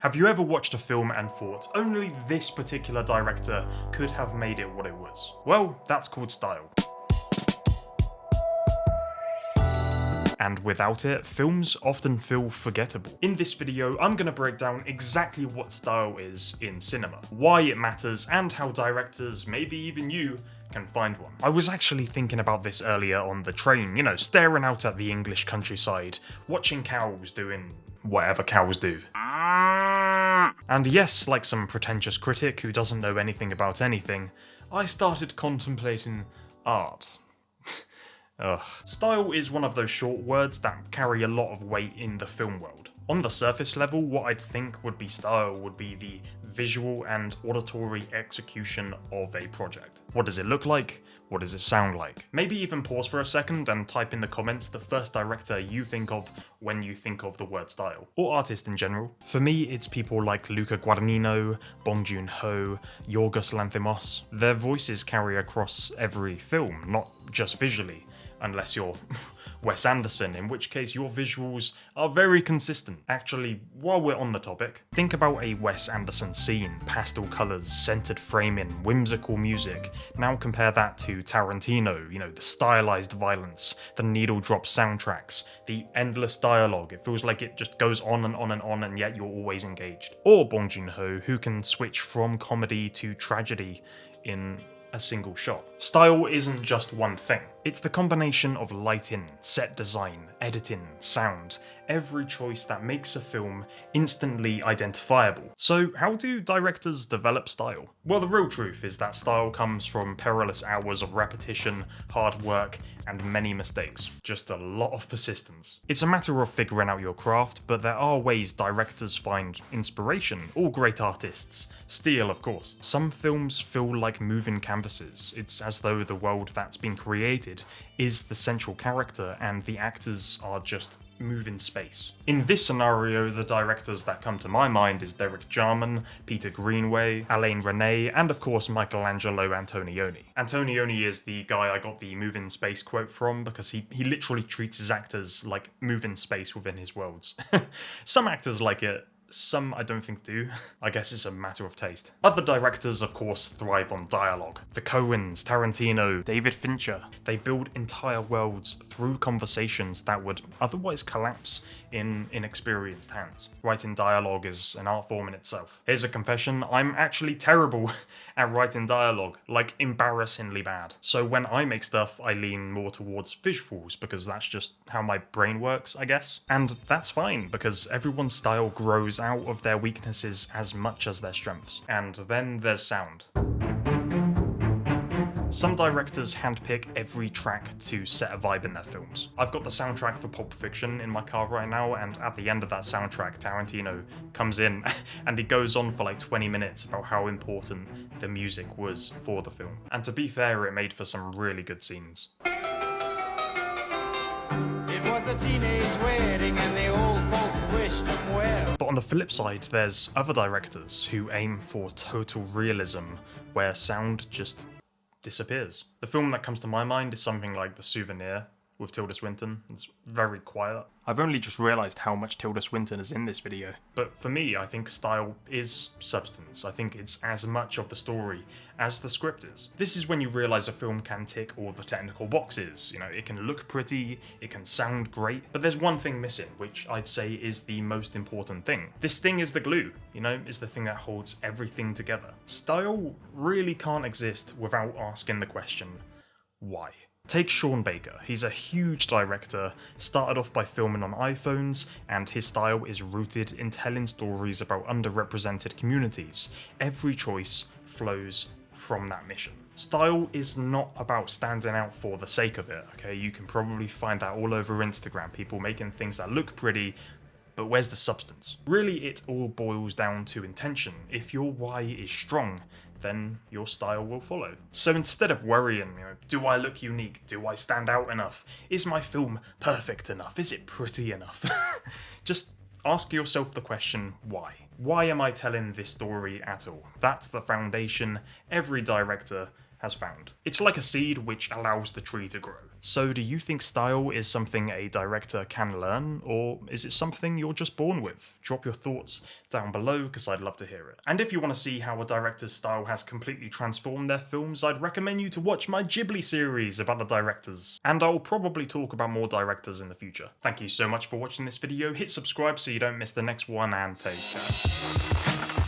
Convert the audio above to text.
Have you ever watched a film and thought, only this particular director could have made it what it was? Well, that's called style. And without it, films often feel forgettable. In this video, I'm going to break down exactly what style is in cinema, why it matters, and how directors, maybe even you, can find one. I was actually thinking about this earlier on the train, staring out at the English countryside, watching cows doing whatever cows do. And yes, like some pretentious critic who doesn't know anything about anything, I started contemplating art. Ugh. Style is one of those short words that carry a lot of weight in the film world. On the surface level, what I'd think would be style would be the visual and auditory execution of a project. What does it look like? What does it sound like? Maybe even pause for a second and type in the comments the first director you think of when you think of the word style, or artist in general. For me, it's people like Luca Guadagnino, Bong Joon-ho, Yorgos Lanthimos. Their voices carry across every film, not just visually, unless you're Wes Anderson, in which case your visuals are very consistent. Actually, while we're on the topic, think about a Wes Anderson scene, pastel colours, centered framing, whimsical music. Now compare that to Tarantino, the stylized violence, the needle drop soundtracks, the endless dialogue. It feels like it just goes on and on and on, and yet you're always engaged. Or Bong Joon-ho, who can switch from comedy to tragedy in a single shot. Style isn't just one thing. It's the combination of lighting, set design, editing, sound, every choice that makes a film instantly identifiable. So how do directors develop style? Well, the real truth is that style comes from perilous hours of repetition, hard work, and many mistakes. Just a lot of persistence. It's a matter of figuring out your craft, but there are ways directors find inspiration. All great artists steal, of course. Some films feel like moving canvases. It's as though the world that's been created is the central character and the actors are just moving space. In this scenario, the directors that come to my mind is Derek Jarman, Peter Greenaway, Alain Resnais, and of course Michelangelo Antonioni. Antonioni is the guy I got the moving space quote from because he literally treats his actors like moving space within his worlds. Some actors like it, some I don't think do. I guess it's a matter of taste. Other directors, of course, thrive on dialogue. The Coens, Tarantino, David Fincher. They build entire worlds through conversations that would otherwise collapse in inexperienced hands. Writing dialogue is an art form in itself. Here's a confession, I'm actually terrible at writing dialogue, like embarrassingly bad. So when I make stuff, I lean more towards visuals because that's just how my brain works, I guess. And that's fine because everyone's style grows out of their weaknesses as much as their strengths. And then there's sound. Some directors handpick every track to set a vibe in their films. I've got the soundtrack for Pulp Fiction in my car right now, and at the end of that soundtrack, Tarantino comes in and he goes on for like 20 minutes about how important the music was for the film. And to be fair, it made for some really good scenes. It was a teenage wedding and the old folks wished them well. But on the flip side, there's other directors who aim for total realism, where sound just disappears. The film that comes to my mind is something like The Souvenir with Tilda Swinton. It's very quiet. I've only just realised how much Tilda Swinton is in this video. But for me, I think style is substance. I think it's as much of the story as the script is. This is when you realise a film can tick all the technical boxes. It can look pretty, it can sound great, but there's one thing missing, which I'd say is the most important thing. This thing is the glue, is the thing that holds everything together. Style really can't exist without asking the question, why? Take Sean Baker. He's a huge director, started off by filming on iPhones, and his style is rooted in telling stories about underrepresented communities. Every choice flows from that mission. Style is not about standing out for the sake of it, okay? You can probably find that all over Instagram, people making things that look pretty, but where's the substance? Really, it all boils down to intention. If your why is strong, then your style will follow. So instead of worrying, do I look unique? Do I stand out enough? Is my film perfect enough? Is it pretty enough? Just ask yourself the question, why? Why am I telling this story at all? That's the foundation every director has found. It's like a seed which allows the tree to grow. So do you think style is something a director can learn, or is it something you're just born with? Drop your thoughts down below because I'd love to hear it. And if you want to see how a director's style has completely transformed their films, I'd recommend you to watch my Ghibli series about the directors. And I'll probably talk about more directors in the future. Thank you so much for watching this video, hit subscribe so you don't miss the next one, and take care.